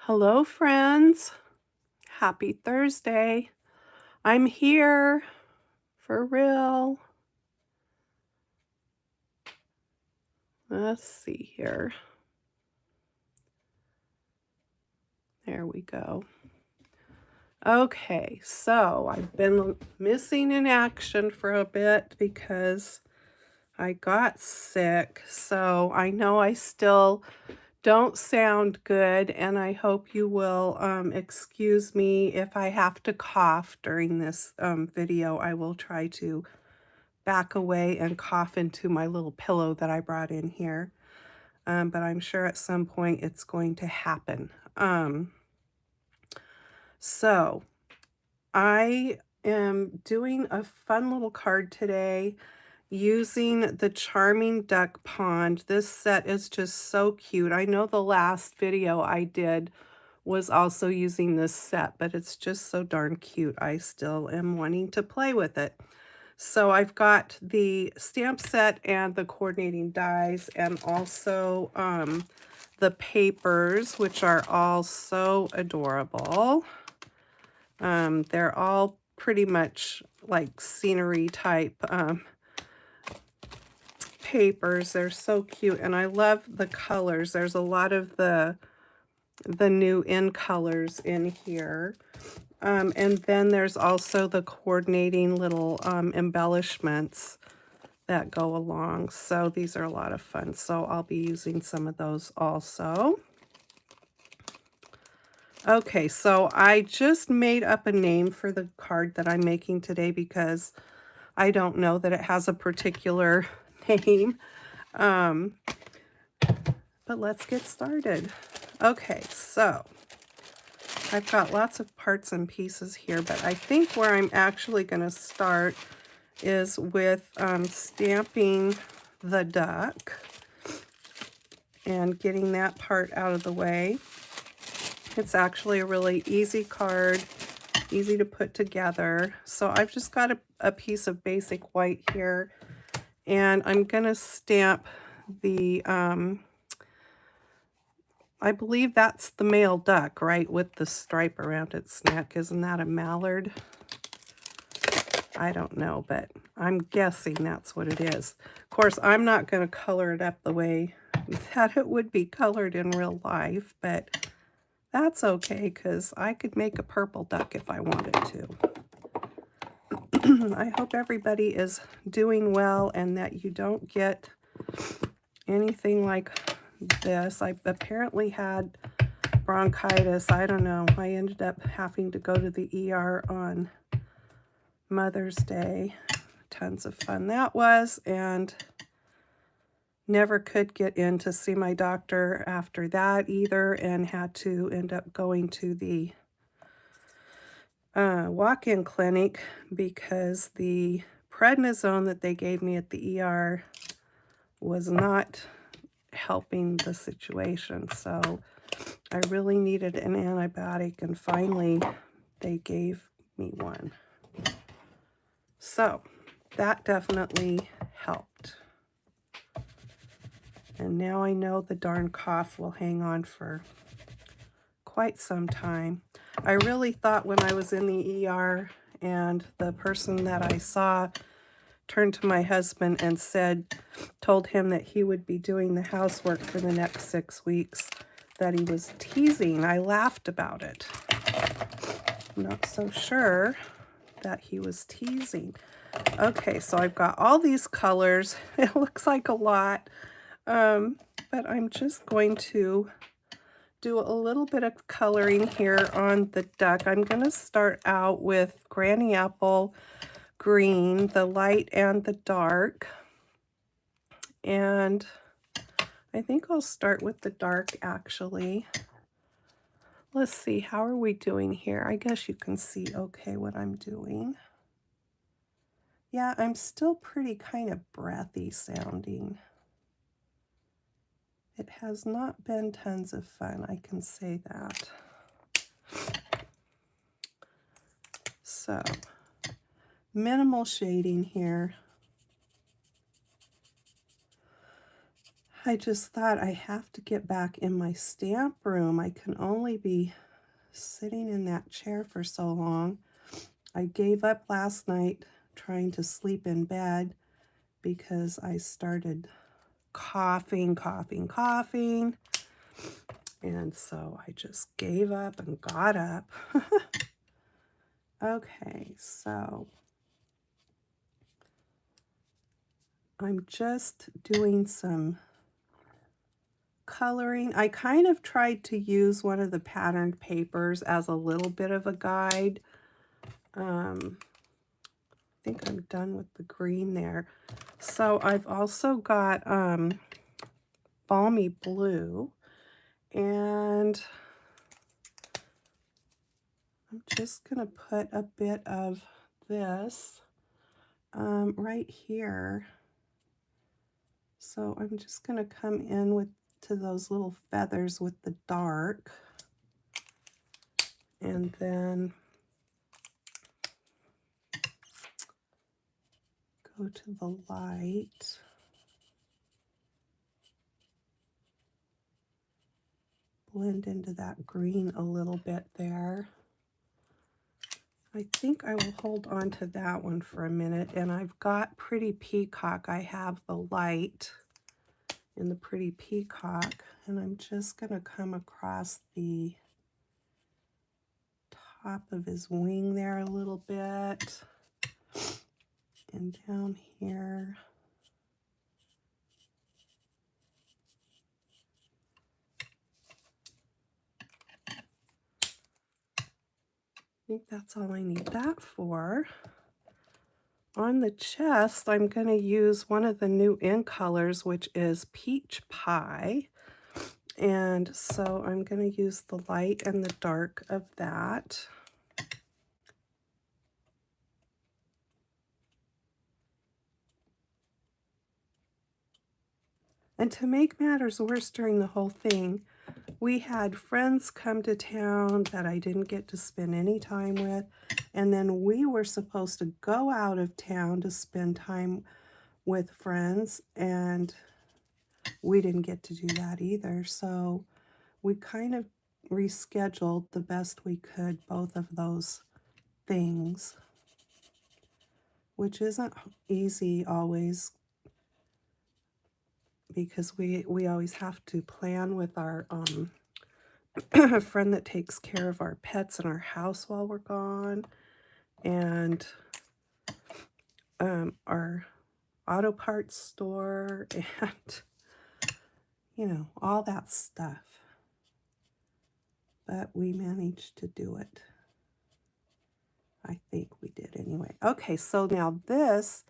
Hello, friends. Happy Thursday. I'm here for real. Let's see here. There we go. Okay, so I've been missing in action for a bit because I got sick. So I know I still don't sound good, and I hope you will excuse me if I have to cough during this video. I will try to back away and cough into my little pillow that I brought in here. But I'm sure at some point it's going to happen. So I am doing a fun little card today using the Charming Duck Pond. This set is just so cute. I know the last video I did was also using this set, but it's just so darn cute. I still am wanting to play with it. So I've got the stamp set and the coordinating dies, and also the papers, which are all so adorable. They're all pretty much like scenery type papers. They're so cute, and I love the colors. There's a lot of the new in colors in here. And then there's also the coordinating little embellishments that go along. So these are a lot of fun. So I'll be using some of those also. Okay, so I just made up a name for the card that I'm making today because I don't know that it has a particular name. But let's get started. Okay, so I've got lots of parts and pieces here, but I think where I'm actually going to start is with stamping the duck and getting that part out of the way. It's actually a really easy card, easy to put together. So I've just got a piece of basic white here, and I'm going to stamp the I believe that's the male duck, right, with the stripe around its neck. Isn't that a mallard? I don't know, but I'm guessing that's what it is. Of course, I'm not going to color it up the way that it would be colored in real life, but that's okay because I could make a purple duck if I wanted to. I hope everybody is doing well and that you don't get anything like this. I apparently had bronchitis. I don't know. I ended up having to go to the ER on Mother's Day. Tons of fun that was, and never could get in to see my doctor after that either, and had to end up going to the walk-in clinic because the prednisone that they gave me at the ER was not helping the situation. So I really needed an antibiotic, and finally they gave me one. So that definitely helped. And now I know the darn cough will hang on for quite some time. I really thought when I was in the ER and the person that I saw turned to my husband and told him that he would be doing the housework for the next 6 weeks, that he was teasing. I laughed about it. I'm not so sure that he was teasing. Okay, so I've got all these colors. It looks like a lot, but I'm just going to do a little bit of coloring here on the duck. I'm going to start out with Granny Apple Green, the light and the dark. And I think I'll start with the dark, actually. Let's see, how are we doing here? I guess you can see okay what I'm doing. Yeah, I'm still pretty kind of breathy sounding. It has not been tons of fun, I can say that. So, minimal shading here. I just thought I have to get back in my stamp room. I can only be sitting in that chair for so long. I gave up last night trying to sleep in bed because I started coughing, coughing, coughing. And so I just gave up and got up. Okay, so I'm just doing some coloring. I kind of tried to use one of the patterned papers as a little bit of a guide. I think I'm done with the green there. So I've also got balmy blue, and I'm just gonna put a bit of this right here. So I'm just gonna come in with to those little feathers with the dark, and then go to the light. Blend into that green a little bit there. I think I will hold on to that one for a minute. And I've got Pretty Peacock. I have the light in the Pretty Peacock. And I'm just going to come across the top of his wing there a little bit. And down here. I think that's all I need that for. On the chest, I'm going to use one of the new in colors, which is Peach Pie. And so I'm going to use the light and the dark of that. And to make matters worse during the whole thing, we had friends come to town that I didn't get to spend any time with. And then we were supposed to go out of town to spend time with friends, and we didn't get to do that either. So we kind of rescheduled the best we could both of those things, which isn't easy always, because we always have to plan with our a friend that takes care of our pets in our house while we're gone, and our auto parts store, and you know, all that stuff. But we managed to do it. I think we did anyway. Okay, so now this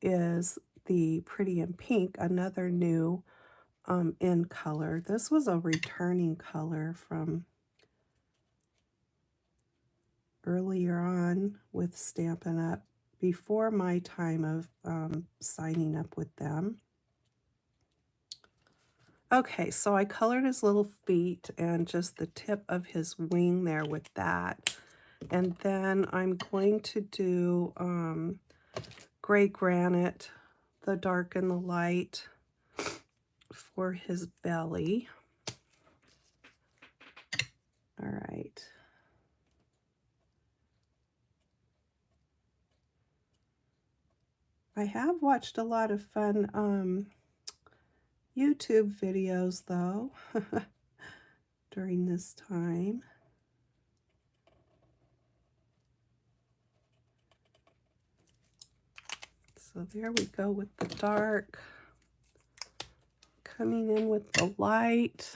is the Pretty in Pink, another new in color. This was a returning color from earlier on with Stampin' Up, before my time of signing up with them. Okay, so I colored his little feet and just the tip of his wing there with that. And then I'm going to do gray granite, the dark and the light, for his belly. All right. I have watched a lot of fun YouTube videos, though, during this time. So there we go with the dark. Coming in with the light.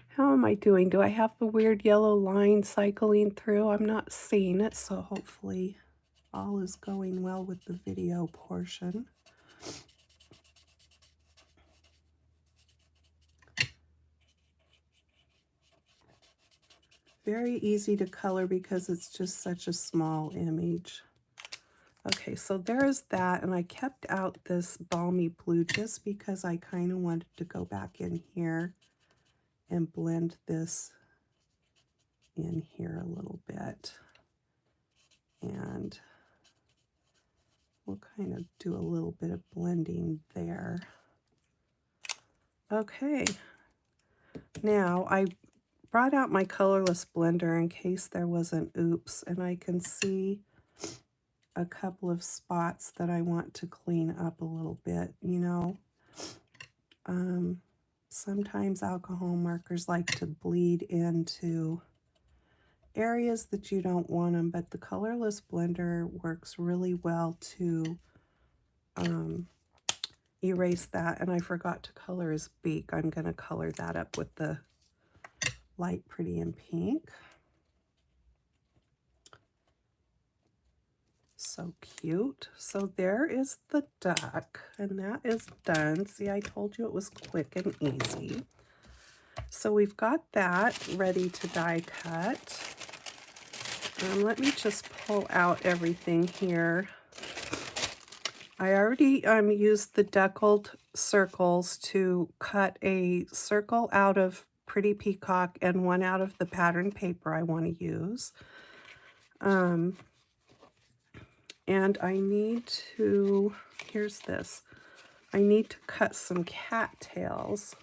How am I doing? Do I have the weird yellow line cycling through? I'm not seeing it, so hopefully all is going well with the video portion. Very easy to color because it's just such a small image. Okay, so there's that, and I kept out this balmy blue just because I kind of wanted to go back in here and blend this in here a little bit. And We'll kind of do a little bit of blending there. Okay, now I brought out my colorless blender in case there was an oops, and I can see a couple of spots that I want to clean up a little bit, you know. Sometimes alcohol markers like to bleed into areas that you don't want them, but the colorless blender works really well to erase that. And I forgot to color his beak. I'm going to color that up with the light pretty in pink. So cute. So there is the duck, and that is done. See, I told you it was quick and easy. So we've got that ready to die cut. Let me just pull out everything here. I already used the deckled circles to cut a circle out of Pretty Peacock and one out of the pattern paper I want to use. And I need to, here's this, I need to cut some cattails.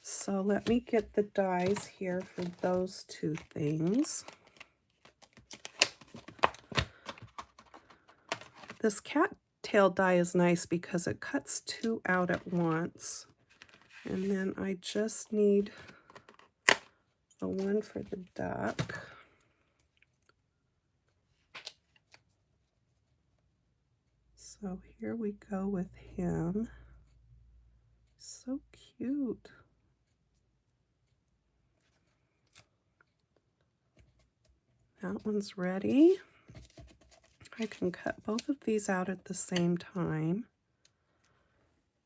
So let me get the dies here for those two things. This cattail die is nice because it cuts two out at once. And then I just need a one for the duck. So here we go with him. So cute. That one's ready. I can cut both of these out at the same time.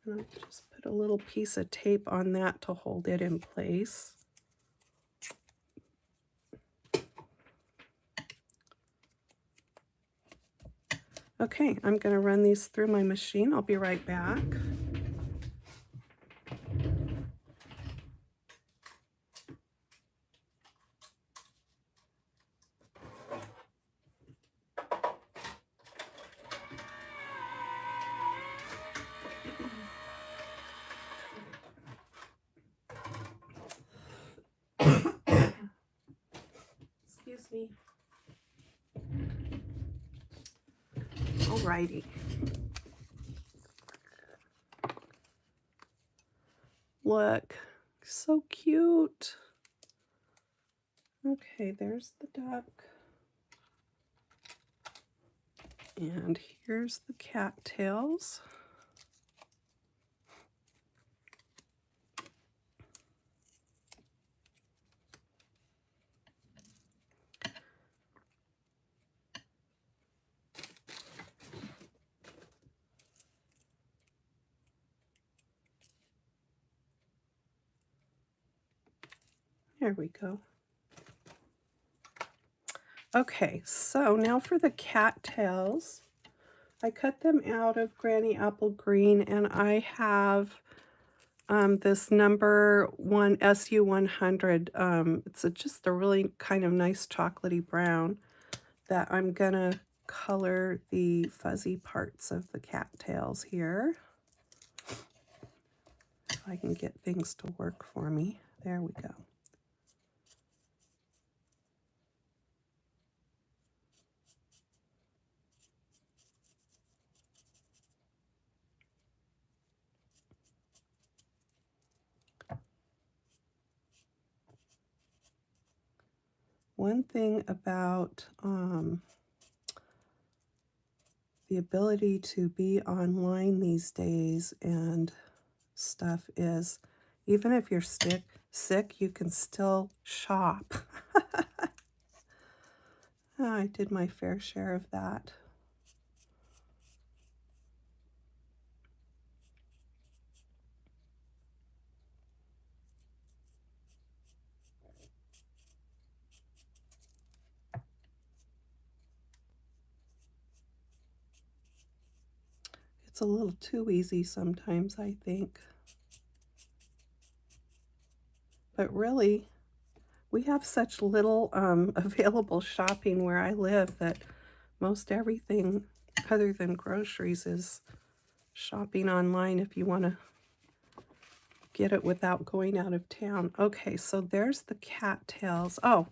And I'll just put a little piece of tape on that to hold it in place. Okay, I'm going to run these through my machine. I'll be right back. Excuse me. Alrighty. Look, so cute. Okay, there's the duck. And here's the cattails. There we go. Okay, so now for the cattails. I cut them out of Granny Apple Green, and I have this number 1 SU100. It's just a really kind of nice chocolatey brown that I'm gonna color the fuzzy parts of the cattails here. If I can get things to work for me. There we go. One thing about the ability to be online these days and stuff is, even if you're sick, you can still shop. I did my fair share of that. It's a little too easy sometimes, I think. But really, we have such little available shopping where I live that most everything other than groceries is shopping online if you want to get it without going out of town. Okay, so there's the cattails. Oh,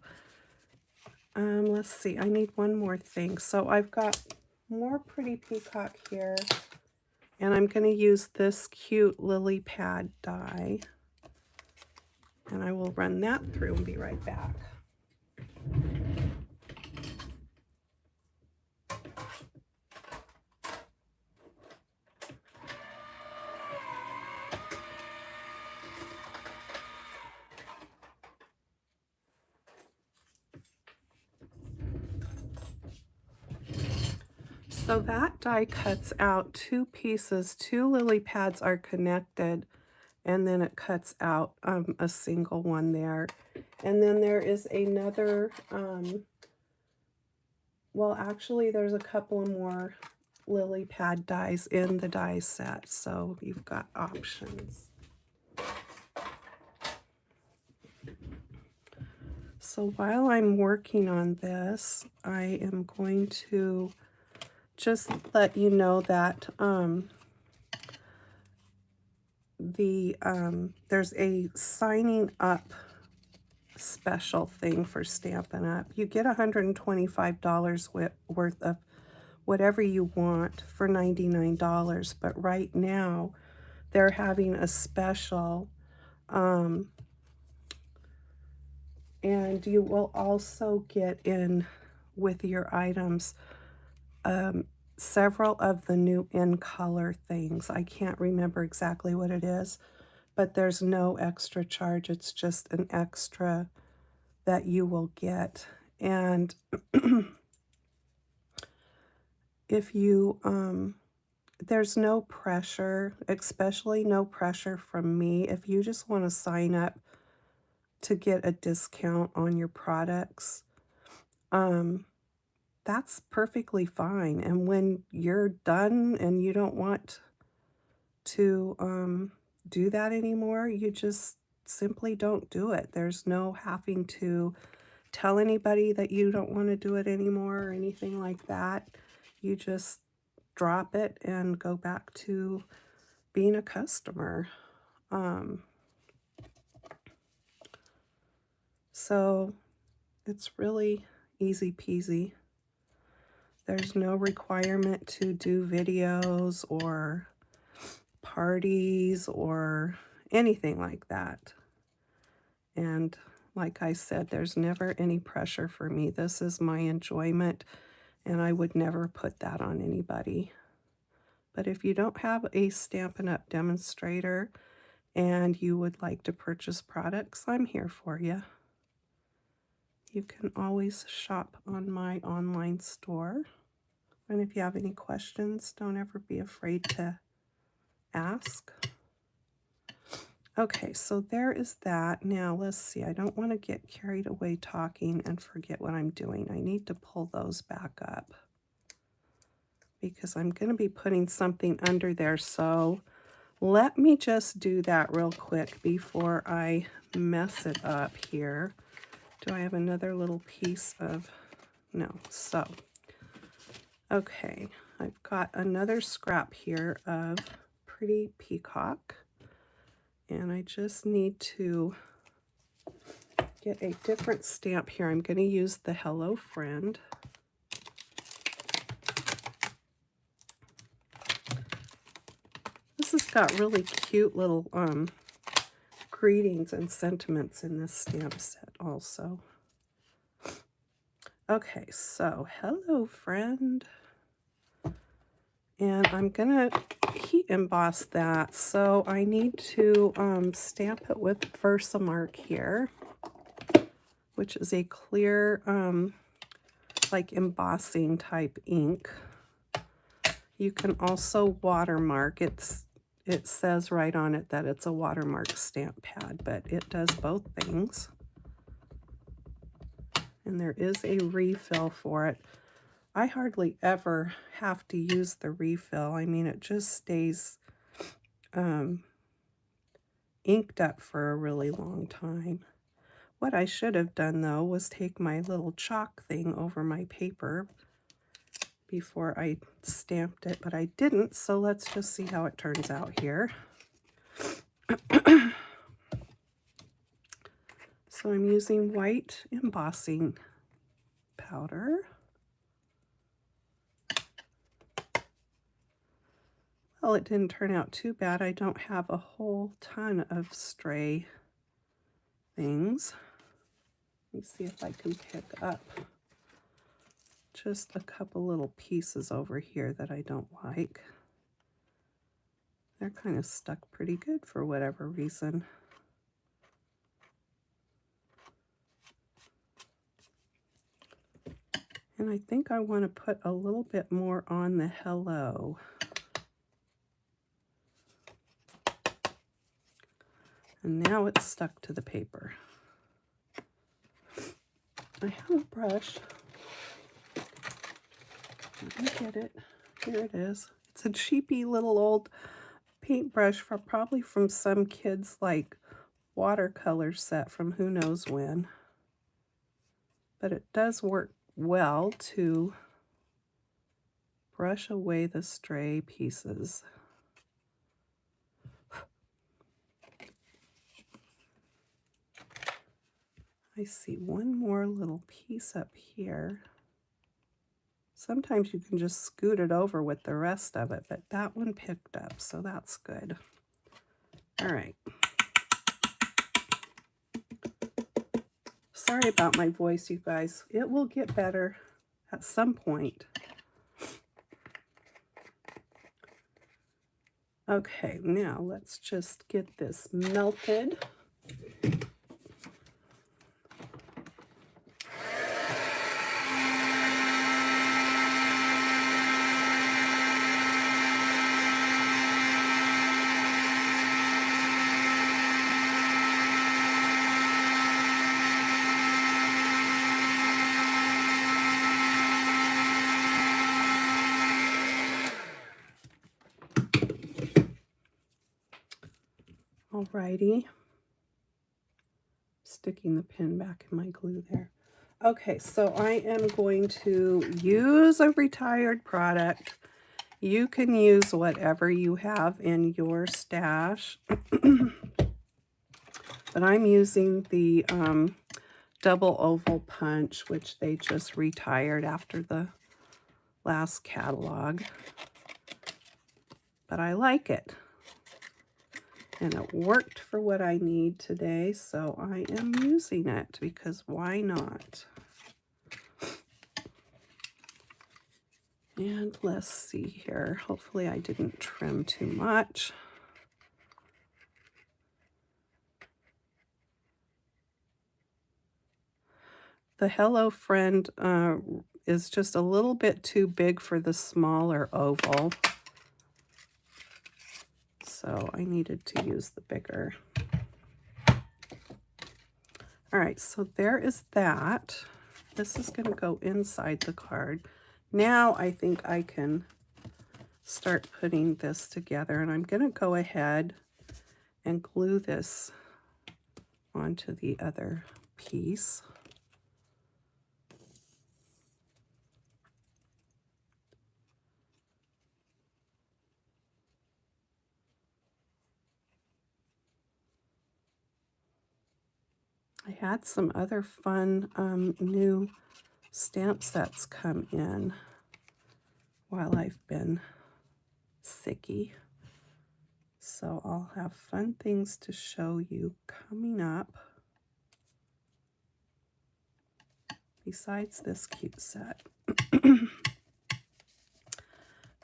let's see. I need one more thing. So I've got more pretty peacock here, and I'm going to use this cute lily pad die, and I will run that through and be right back. So that die cuts out two pieces. Two lily pads are connected, and then it cuts out a single one there. And then there is another, well, actually there's a couple more lily pad dies in the die set, so you've got options. So while I'm working on this, I am going to just let you know that there's a signing up special thing for Stampin' Up. You get $125 worth of whatever you want for $99, but right now they're having a special, and you will also get in with your items several of the new in color things. I can't remember exactly what it is, but there's no extra charge. It's just an extra that you will get. And if you, there's no pressure, especially no pressure from me. If you just want to sign up to get a discount on your products, that's perfectly fine. And when you're done and you don't want to do that anymore, you just simply don't do it. There's no having to tell anybody that you don't want to do it anymore or anything like that. You just drop it and go back to being a customer. So it's really easy peasy. There's no requirement to do videos or parties or anything like that. And like I said, there's never any pressure for me. This is my enjoyment, and I would never put that on anybody. But if you don't have a Stampin' Up! Demonstrator and you would like to purchase products, I'm here for you. You can always shop on my online store. And if you have any questions, don't ever be afraid to ask. Okay, so there is that. Now, let's see. I don't want to get carried away talking and forget what I'm doing. I need to pull those back up because I'm going to be putting something under there. So let me just do that real quick before I mess it up here. Do I have another little piece of... No. So, okay. I've got another scrap here of Pretty Peacock. And I just need to get a different stamp here. I'm going to use the Hello Friend. This has got really cute little greetings and sentiments in this stamp set also. Okay, so Hello Friend. And I'm going to heat emboss that. So I need to stamp it with Versamark here, which is a clear, like embossing type ink. You can also watermark. It says right on it that it's a watermark stamp pad, but it does both things. And there is a refill for it. I hardly ever have to use the refill. I mean, it just stays inked up for a really long time. What I should have done, though, was take my little chalk thing over my paper, before I stamped it, but I didn't, so let's just see how it turns out here. So I'm using white embossing powder. Well, it didn't turn out too bad. I don't have a whole ton of stray things. Let me see if I can pick up just a couple little pieces over here that I don't like. They're kind of stuck pretty good for whatever reason. And I think I want to put a little bit more on the hello. And now it's stuck to the paper. I have a brush. Let me get it. Here it is. It's a cheapy little old paintbrush probably from some kid's like watercolor set from who knows when. But it does work well to brush away the stray pieces. I see one more little piece up here. Sometimes you can just scoot it over with the rest of it, but that one picked up, so that's good. All right. Sorry about my voice, you guys. It will get better at some point. Okay, now let's just get this melted. Alrighty. Sticking the pin back in my glue there. Okay, so I am going to use a retired product. You can use whatever you have in your stash. But I'm using the double oval punch, which they just retired after the last catalog. But I like it. And it worked for what I need today, so I am using it because why not? And let's see here. Hopefully I didn't trim too much. The Hello Friend is just a little bit too big for the smaller oval. So I needed to use the bigger. All right, so there is that. This is going to go inside the card. Now I think I can start putting this together, and I'm going to go ahead and glue this onto the other piece. I had some other fun new stamp sets come in while I've been sicky. So I'll have fun things to show you coming up besides this cute set.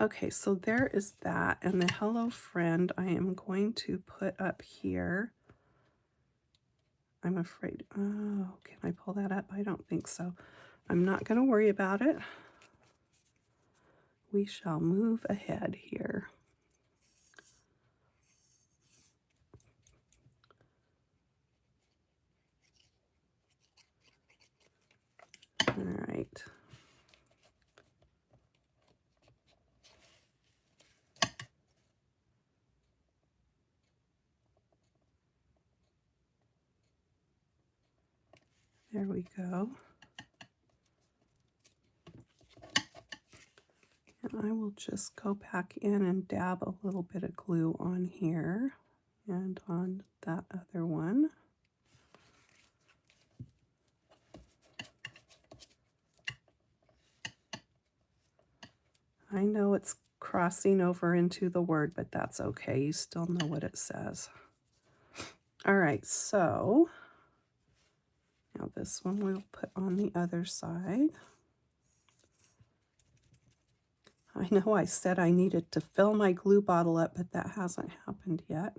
Okay, so there is that, and the Hello Friend I am going to put up here. I'm afraid, oh, can I pull that up? I don't think so. I'm not going to worry about it. We shall move ahead here. All right. There we go. And I will just go back in and dab a little bit of glue on here and on that other one. I know it's crossing over into the word, but that's okay. You still know what it says. All right, so now this one we'll put on the other side. I know I said I needed to fill my glue bottle up, but that hasn't happened yet.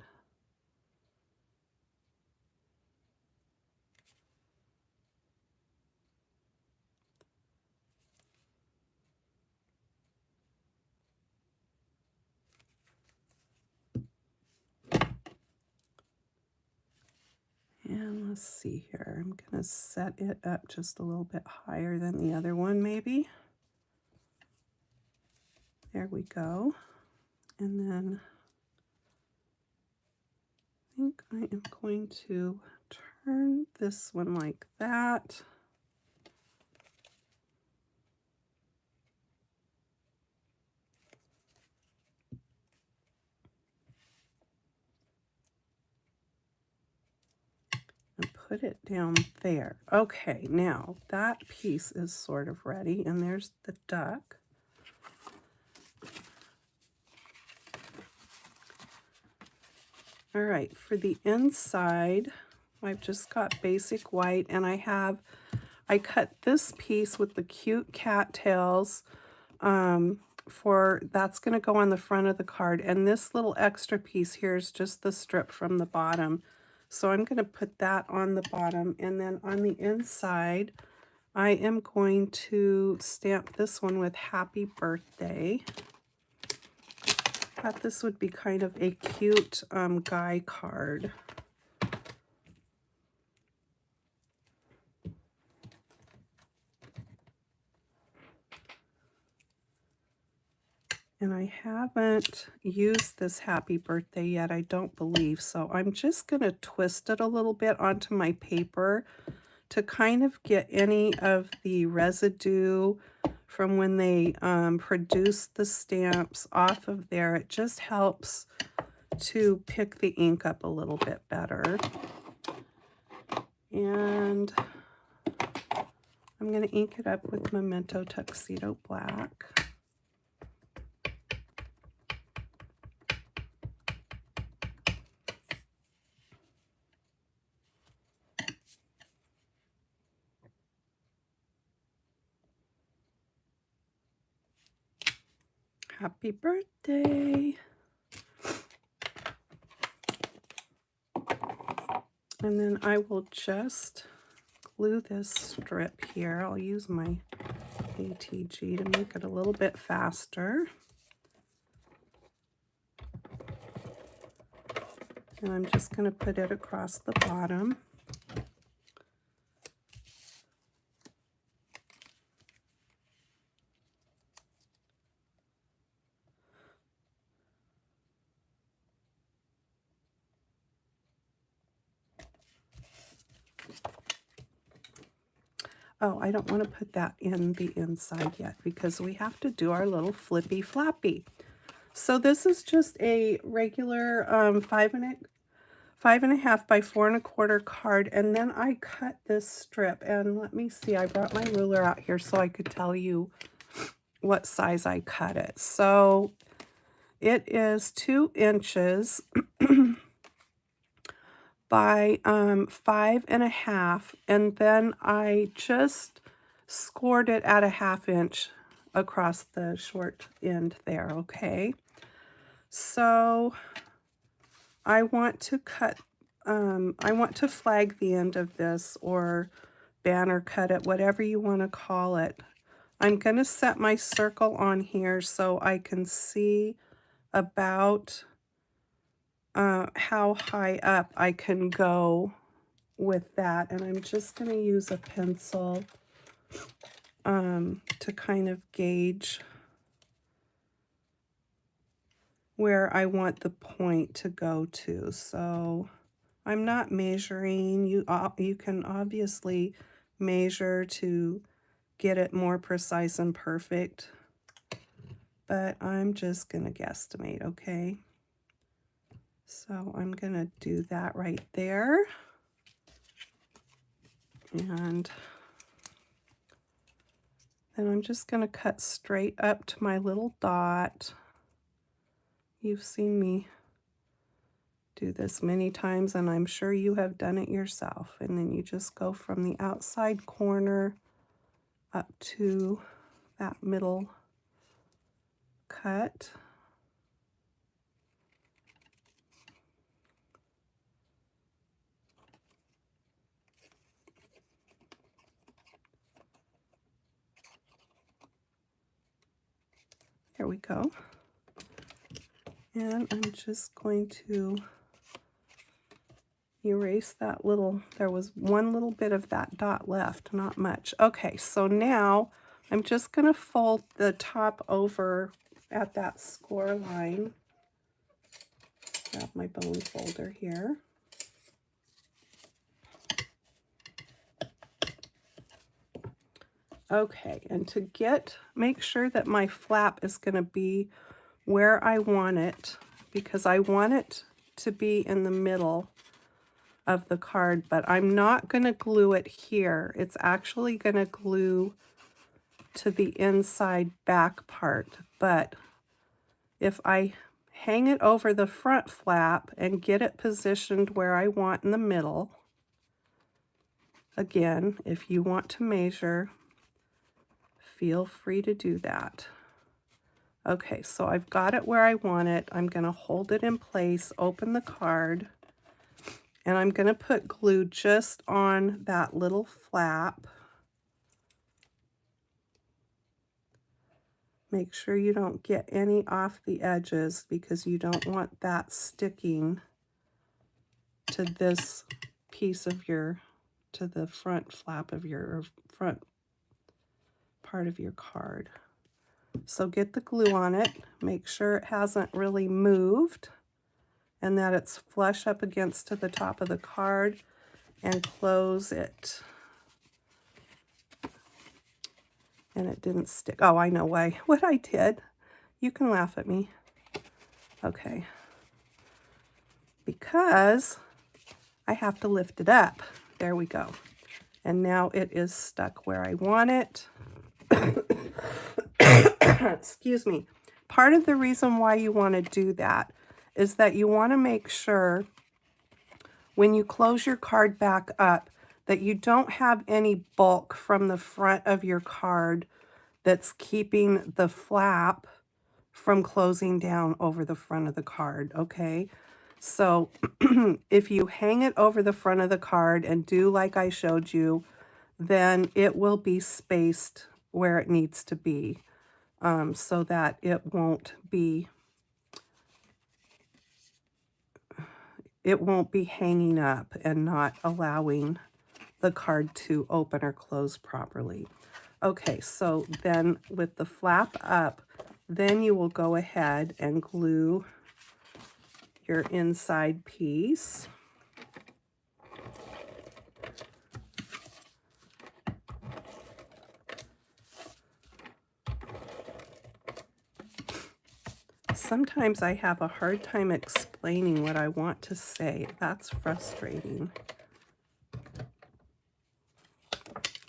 And let's see here. I'm going to set it up just a little bit higher than the other one, maybe. There we go. And then I think I am going to turn this one like that. And put it down there. Okay, now that piece is sort of ready, and there's the duck. All right, for the inside, I've just got basic white, and I cut this piece with the cute cattails that's going to go on the front of the card, and this little extra piece here is just the strip from the bottom. So I'm going to put that on the bottom, and then on the inside, I am going to stamp this one with Happy Birthday. I thought this would be kind of a cute guy card. And I haven't used this Happy Birthday yet, I don't believe. So I'm just going to twist it a little bit onto my paper to kind of get any of the residue from when they produced the stamps off of there. It just helps to pick the ink up a little bit better. And I'm going to ink it up with Memento Tuxedo Black. Happy birthday. And then I will just glue this strip here. I'll use my ATG to make it a little bit faster. And I'm just going to put it across the bottom. Oh, I don't want to put that in the inside yet because we have to do our little flippy flappy. So this is just a regular 5.5 by 4 1/4 card, and then I cut this strip. And let me see, I brought my ruler out here so I could tell you what size I cut it. So it is 2 inches by 5.5, and then I just scored it at a 1/2 inch across the short end there. Okay, so I want to flag the end of this, or banner cut it, whatever you want to call it. I'm going to set my circle on here so I can see about how high up I can go with that. And I'm just going to use a pencil to kind of gauge where I want the point to go to. So I'm not measuring. You can obviously measure to get it more precise and perfect, but I'm just going to guesstimate, okay? So I'm going to do that right there. And then I'm just going to cut straight up to my little dot. You've seen me do this many times, and I'm sure you have done it yourself. And then you just go from the outside corner up to that middle cut. There we go. And I'm just going to erase that little, there was one little bit of that dot left, not much. Okay, so now I'm just going to fold the top over at that score line. Grab my bone folder here. Okay, and to make sure that my flap is going to be where I want it, because I want it to be in the middle of the card, but I'm not going to glue it here. It's actually going to glue to the inside back part. But if I hang it over the front flap and get it positioned where I want in the middle, again, if you want to measure, feel free to do that. Okay, so I've got it where I want it. I'm going to hold it in place, open the card, and I'm going to put glue just on that little flap. Make sure you don't get any off the edges, because you don't want that sticking to this piece of to the front flap of or front part of your card. So get the glue on it, make sure it hasn't really moved and that it's flush up against to the top of the card, and close it. And it didn't stick. Oh, I know what I did. You can laugh at me. Okay. Because I have to lift it up. There we go. And now it is stuck where I want it. Excuse me. Part of the reason why you want to do that is that you want to make sure when you close your card back up that you don't have any bulk from the front of your card that's keeping the flap from closing down over the front of the card, okay? So if you hang it over the front of the card and do like I showed you, then it will be spaced where it needs to be, so that it won't be hanging up and not allowing the card to open or close properly. Okay, so then with the flap up, then you will go ahead and glue your inside piece. Sometimes I have a hard time explaining what I want to say. That's frustrating.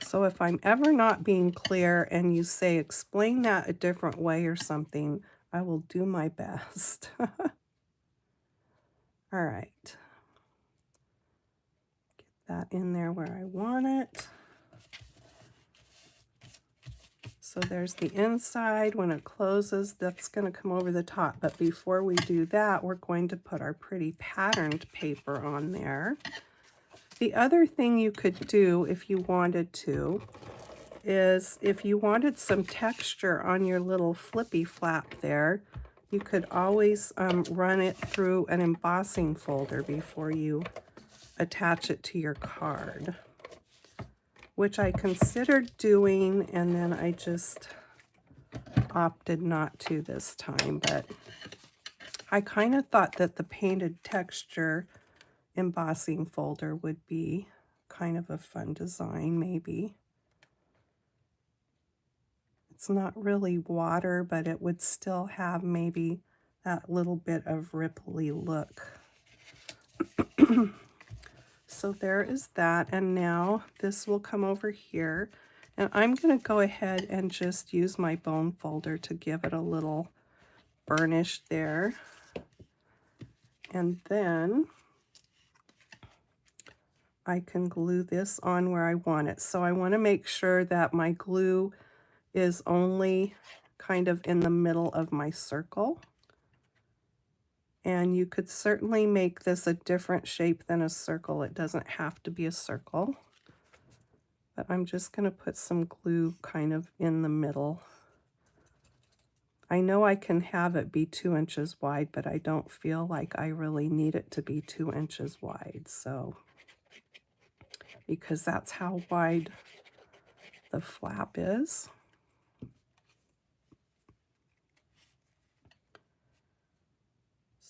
So if I'm ever not being clear and you say, explain that a different way or something, I will do my best. All right. Get that in there where I want it. So there's the inside. When it closes, that's going to come over the top. But before we do that, we're going to put our pretty patterned paper on there. The other thing you could do if you wanted to is if you wanted some texture on your little flippy flap there, you could always run it through an embossing folder before you attach it to your card, which I considered doing, and then I just opted not to this time. But I kind of thought that the painted texture embossing folder would be kind of a fun design, maybe. It's not really water, but it would still have maybe that little bit of ripply look. So there is that, and now this will come over here, and I'm going to go ahead and just use my bone folder to give it a little burnish there. And then I can glue this on where I want it. So I want to make sure that my glue is only kind of in the middle of my circle. And you could certainly make this a different shape than a circle. It doesn't have to be a circle. But I'm just going to put some glue kind of in the middle. I know I can have it be 2 inches wide, but I don't feel like I really need it to be 2 inches wide. So, because that's how wide the flap is.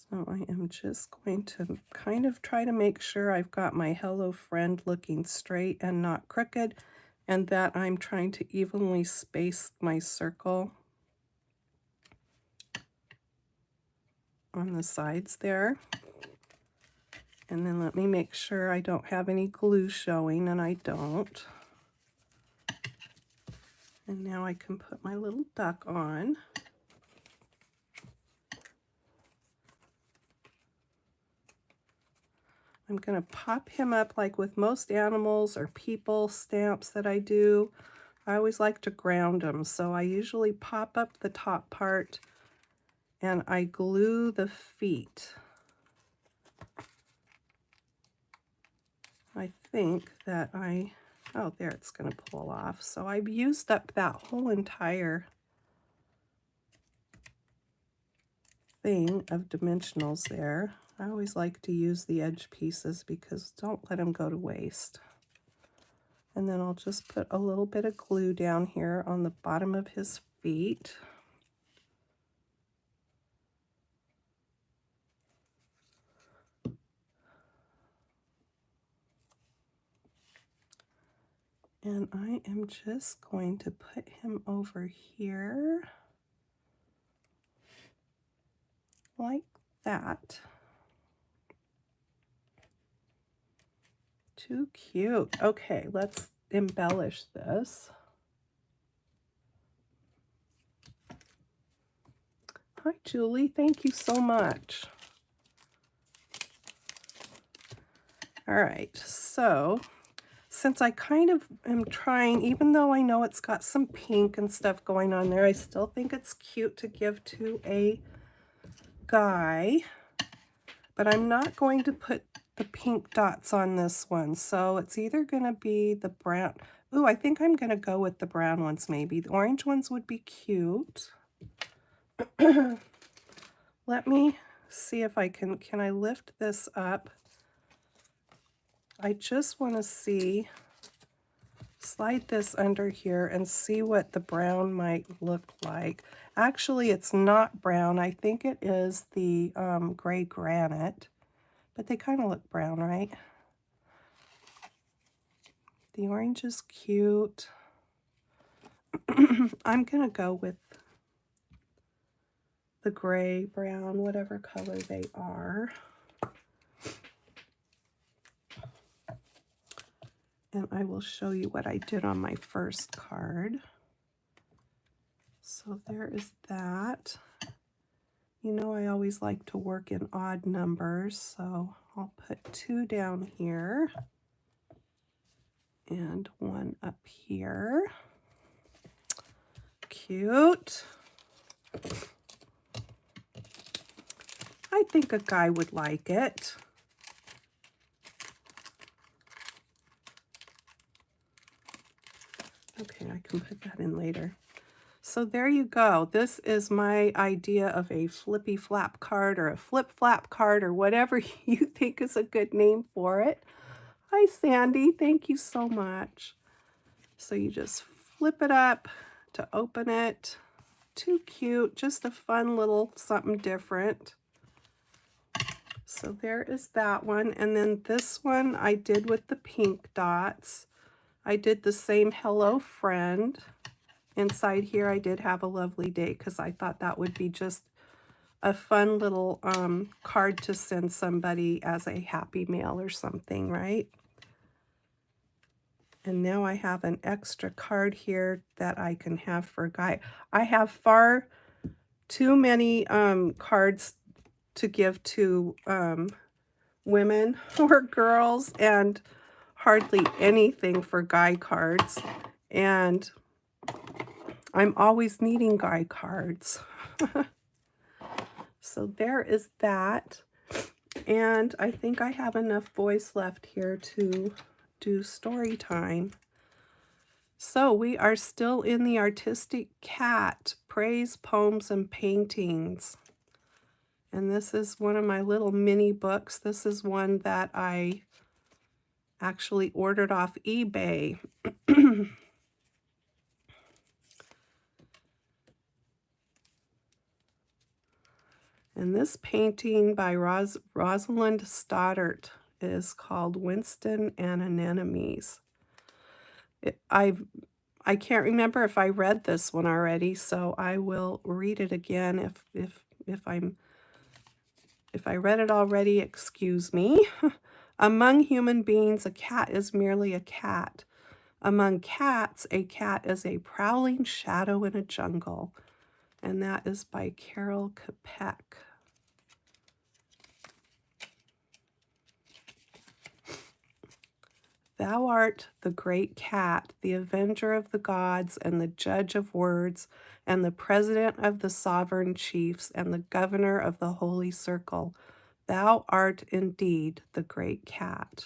So I am just going to kind of try to make sure I've got my Hello Friend looking straight and not crooked, and that I'm trying to evenly space my circle on the sides there. And then let me make sure I don't have any glue showing, and I don't. And now I can put my little duck on. I'm going to pop him up like with most animals or people stamps that I do. I always like to ground them, so I usually pop up the top part and I glue the feet. I think that oh, there, it's going to pull off. So I've used up that whole entire thing of dimensionals there. I always like to use the edge pieces because don't let them go to waste. And then I'll just put a little bit of glue down here on the bottom of his feet. And I am just going to put him over here like that. Too cute. Okay, let's embellish this. Hi, Julie. Thank you so much. All right, so since I kind of am trying, even though I know it's got some pink and stuff going on there, I still think it's cute to give to a guy. But I'm not going to put the pink dots on this one. So it's either going to be the brown. Ooh, I think I'm going to go with the brown ones maybe. The orange ones would be cute. Let me see if I can I lift this up? I just want to see, slide this under here and see what the brown might look like. Actually, it's not brown. I think it is the gray granite, but they kind of look brown, right? The orange is cute. I'm going to go with the gray, brown, whatever color they are. And I will show you what I did on my first card. So there is that. You know, I always like to work in odd numbers, so I'll put 2 down here and 1 up here. Cute. I think a guy would like it. Okay, I can put that in later. So there you go. This is my idea of a flippy flap card or a flip flap card or whatever you think is a good name for it. Hi, Sandy. Thank you so much. So you just flip it up to open it. Too cute. Just a fun little something different. So there is that one. And then this one I did with the pink dots. I did the same Hello Friend. inside here, I did have a lovely day because I thought that would be just a fun little card to send somebody as a happy mail or something, right? And now I have an extra card here that I can have for a guy. I have far too many cards to give to women or girls and hardly anything for guy cards. And I'm always needing guy cards. So there is that. And I think I have enough voice left here to do story time. So we are still in the Artistic Cat, Praise, Poems, and Paintings. And this is one of my little mini books. This is one that I actually ordered off eBay. And this painting by Rosalind Stoddart is called Winston and Anemones. I can't remember if I read this one already, so I will read it again if I read it already, excuse me. Among human beings, a cat is merely a cat. Among cats, a cat is a prowling shadow in a jungle. And that is by Carol Capek. Thou art the great cat, the avenger of the gods, and the judge of words, and the president of the sovereign chiefs, and the governor of the holy circle. Thou art indeed the great cat.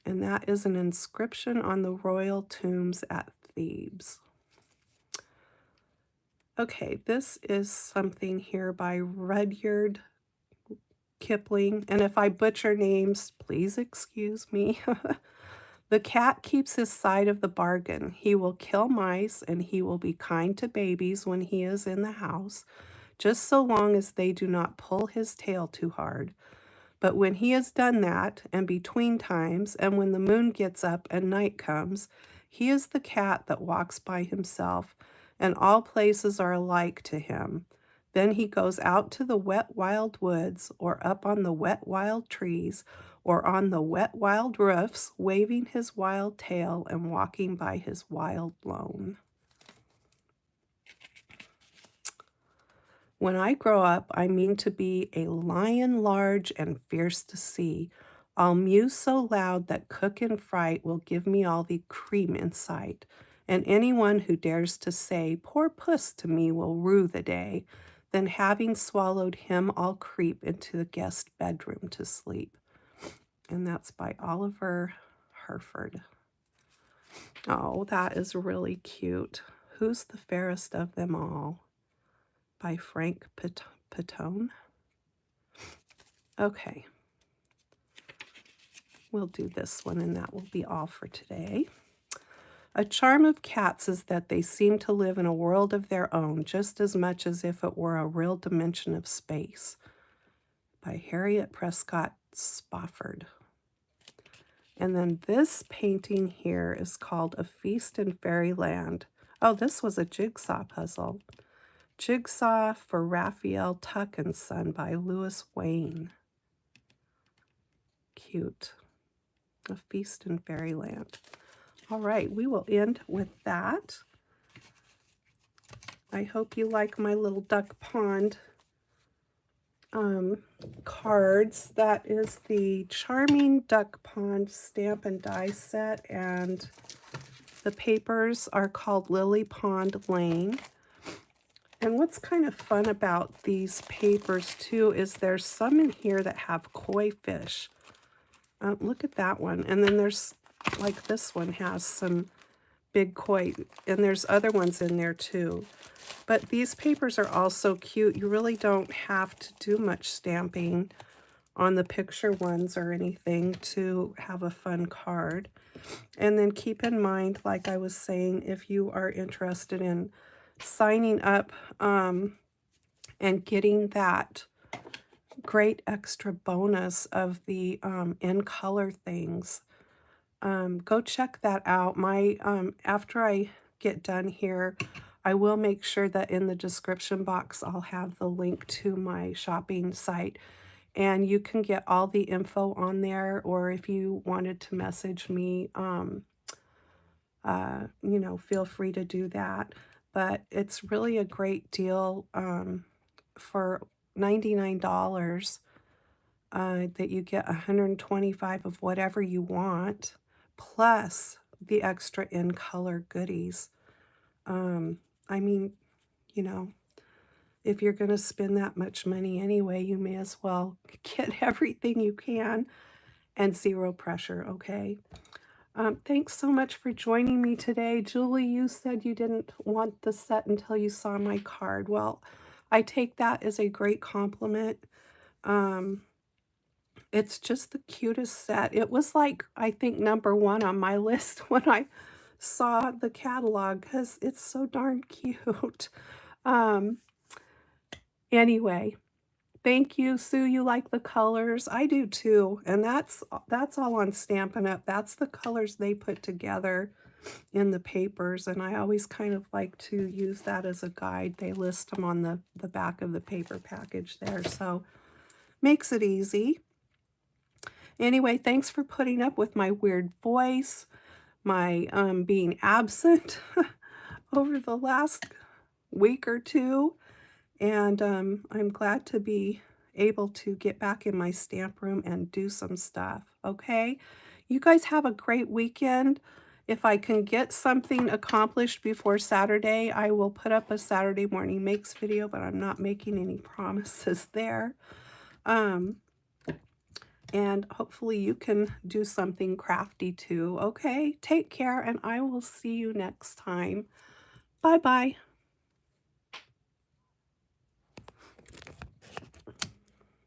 And that is an inscription on the royal tombs at Thebes. Okay, this is something here by Rudyard Kipling, and if I butcher names, please excuse me. The cat keeps his side of the bargain. He will kill mice and he will be kind to babies when he is in the house, just so long as they do not pull his tail too hard. But when he has done that, and between times, and when the moon gets up and night comes, he is the cat that walks by himself, and all places are alike to him. Then he goes out to the wet wild woods, or up on the wet wild trees, or on the wet wild roofs, waving his wild tail and walking by his wild lone. When I grow up, I mean to be a lion large and fierce to see. I'll mew so loud that cook in fright will give me all the cream in sight. And anyone who dares to say, poor puss to me will rue the day. Then having swallowed him, I'll creep into the guest bedroom to sleep. And that's by Oliver Herford. Oh, that is really cute. Who's the fairest of them all? By Frank Petone. Okay. We'll do this one, and that will be all for today. A charm of cats is that they seem to live in a world of their own, just as much as if it were a real dimension of space. By Harriet Prescott Spofford. And then this painting here is called A Feast in Fairyland. Oh, this was a jigsaw puzzle. Jigsaw for Raphael Tuck and Son by Louis Wayne. Cute. A Feast in Fairyland. All right, we will end with that. I hope you like my little duck pond cards. That is the Charming Duck Pond stamp and die set, and the papers are called Lily Pond Lane. And what's kind of fun about these papers too is there's some in here that have koi fish. Look at that one. And then there's, like this one has some big koi, and there's other ones in there too. But these papers are also cute. You really don't have to do much stamping on the picture ones or anything to have a fun card. And then keep in mind, like I was saying, if you are interested in signing up and getting that great extra bonus of the in color things, go check that out. My after I get done here, I will make sure that in the description box I'll have the link to my shopping site, and you can get all the info on there, or if you wanted to message me, you know, feel free to do that. But it's really a great deal for $99 that you get 125 of whatever you want, plus the extra in color goodies. I mean, you know, if you're going to spend that much money anyway, you may as well get everything you can and zero pressure, okay? Thanks so much for joining me today. Julie, you said you didn't want the set until you saw my card. Well, I take that as a great compliment. Um, it's just the cutest set. It was like, I think, #1 on my list when I saw the catalog because it's so darn cute. Um, anyway, thank you, Sue. You like the colors? I do too. And that's all on Stampin' Up. That's the colors they put together in the papers, and I always kind of like to use that as a guide. They list them on the back of the paper package there, so makes it easy. Anyway, thanks for putting up with my weird voice, my being absent over the last week or two, and I'm glad to be able to get back in my stamp room and do some stuff, okay? You guys have a great weekend. If I can get something accomplished before Saturday, I will put up a Saturday morning makes video, but I'm not making any promises there. And hopefully you can do something crafty too, okay? Take care, and I will see you next time. Bye-bye.